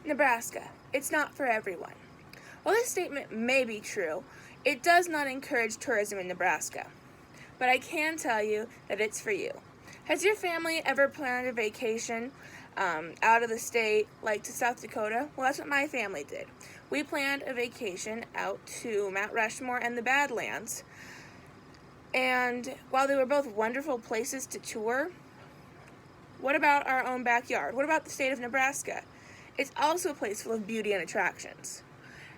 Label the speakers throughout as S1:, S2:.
S1: Nebraska. It's not for everyone. While this statement may be true, it does not encourage tourism in Nebraska. But I can tell you that it's for you. Has your family ever planned a vacation out of the state, like to South Dakota? Well, that's what my family did. We planned a vacation out to Mount Rushmore and the Badlands. And while they were both wonderful places to tour, what about our own backyard? What about the state of Nebraska? It's also a place full of beauty and attractions.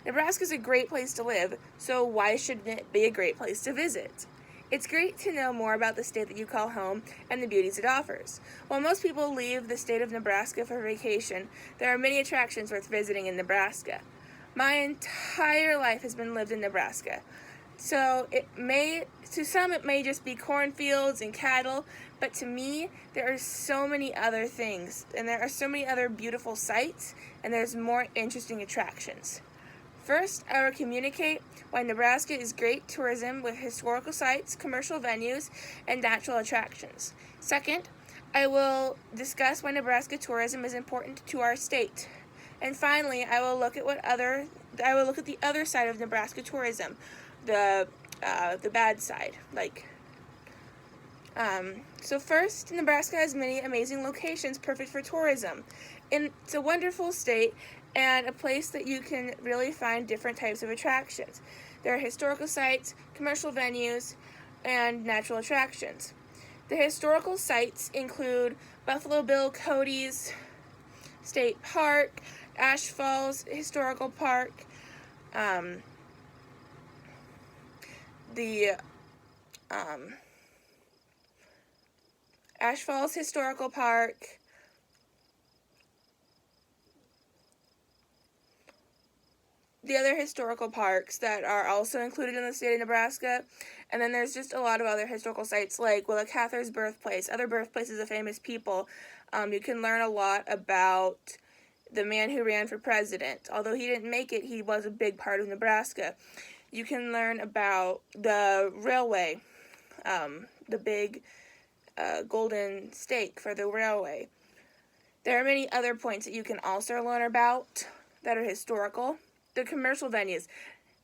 S1: Nebraska is a great place to live, so why shouldn't it be a great place to visit? It's great to know more about the state that you call home and the beauties it offers. While most people leave the state of Nebraska for vacation, there are many attractions worth visiting in Nebraska. My entire life has been lived in Nebraska. So to some it may just be cornfields and cattle, but to me, there are so many other things, and there are so many other beautiful sights, and there's more interesting attractions. First, I will communicate why Nebraska is great tourism with historical sites, commercial venues, and natural attractions. Second, I will discuss why Nebraska tourism is important to our state. And finally, I will look at the other side of Nebraska tourism, the bad side. So first, Nebraska has many amazing locations perfect for tourism. It's a wonderful state and a place that you can really find different types of attractions. There are historical sites, commercial venues, and natural attractions. The historical sites include Buffalo Bill Cody's State Park, Ash Falls Historical Park, the Ash Falls Historical Park, the other historical parks that are also included in the state of Nebraska, and then there's just a lot of other historical sites like Willa Cather's birthplace, other birthplaces of famous people. You can learn a lot about the man who ran for president. Although he didn't make it, he was a big part of Nebraska. You can learn about the railway, the big golden stake for the railway. There are many other points that you can also learn about that are historical. The commercial venues.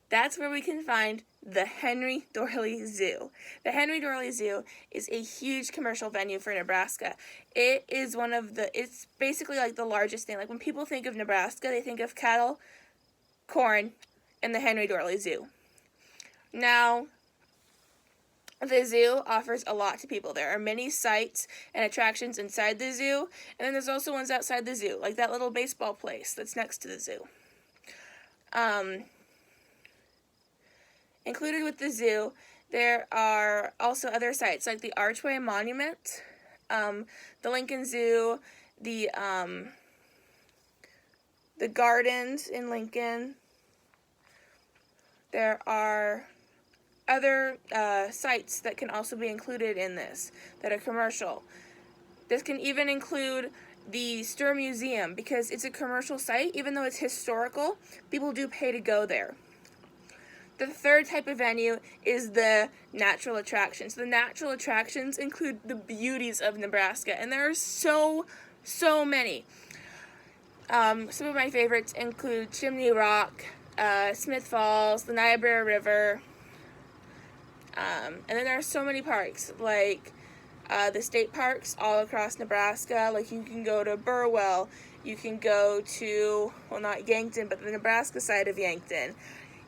S1: That's where we can find the Henry Doorly Zoo. The Henry Doorly Zoo is a huge commercial venue for Nebraska. It's basically like the largest thing. Like when people think of Nebraska, they think of cattle, corn, and the Henry Doorly Zoo. Now, the zoo offers a lot to people. There are many sites and attractions inside the zoo, and then there's also ones outside the zoo, like that little baseball place that's next to the zoo. Included with the zoo, there are also other sites like the Archway Monument, the Lincoln Zoo, the gardens in Lincoln. There are other sites that can also be included in this that are commercial. This can even include the Stir Museum because it's a commercial site. Even though it's historical, people do pay to go there. The third type of venue is the natural attractions. The natural attractions include the beauties of Nebraska, and there are so many. Some of my favorites include Chimney Rock, Smith Falls, the Niobrara River, and then there are so many parks, like the state parks all across Nebraska. Like you can go to Burwell, you can go to, well, not Yankton, but the Nebraska side of Yankton.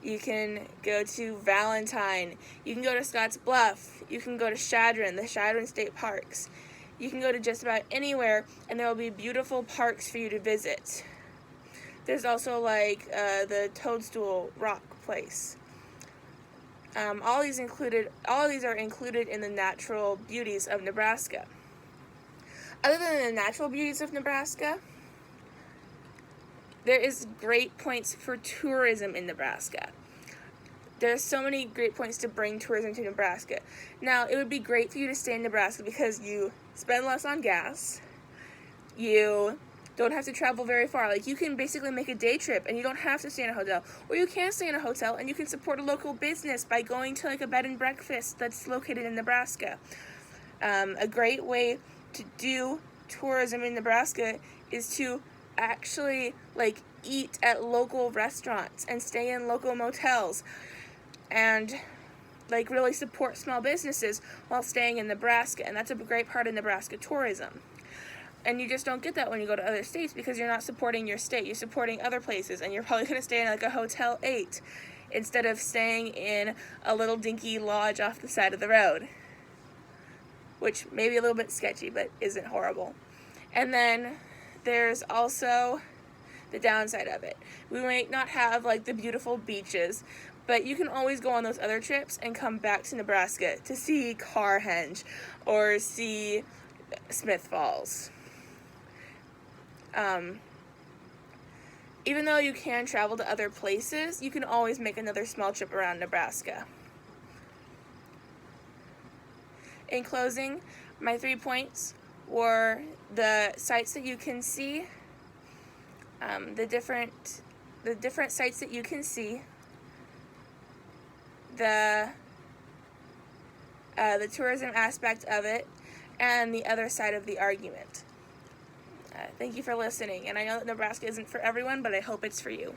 S1: You can go to Valentine, you can go to Scotts Bluff, you can go to Chadron, the Chadron State Parks. You can go to just about anywhere, and there will be beautiful parks for you to visit. There's also like the Toadstool Rock place. All of these are included in the natural beauties of Nebraska. Other than the natural beauties of Nebraska, there is great points for tourism in Nebraska. There's so many great points to bring tourism to Nebraska. Now, it would be great for you to stay in Nebraska because you spend less on gas. You don't have to travel very far. Like, you can basically make a day trip and you don't have to stay in a hotel. Or you can stay in a hotel and you can support a local business by going to like a bed and breakfast that's located in Nebraska. A great way to do tourism in Nebraska is to actually like eat at local restaurants and stay in local motels and like really support small businesses while staying in Nebraska. And that's a great part of Nebraska tourism. And you just don't get that when you go to other states because you're not supporting your state. You're supporting other places, and you're probably going to stay in like a Hotel 8 instead of staying in a little dinky lodge off the side of the road, which may be a little bit sketchy but isn't horrible. And then there's also the downside of it. We might not have like the beautiful beaches, but you can always go on those other trips and come back to Nebraska to see Carhenge or see Smith Falls. Even though you can travel to other places, you can always make another small trip around Nebraska. In closing, my 3 points were the sites that you can see, the different sites that you can see, the tourism aspect of it, and the other side of the argument. Thank you for listening, and I know that Nebraska isn't for everyone, but I hope it's for you.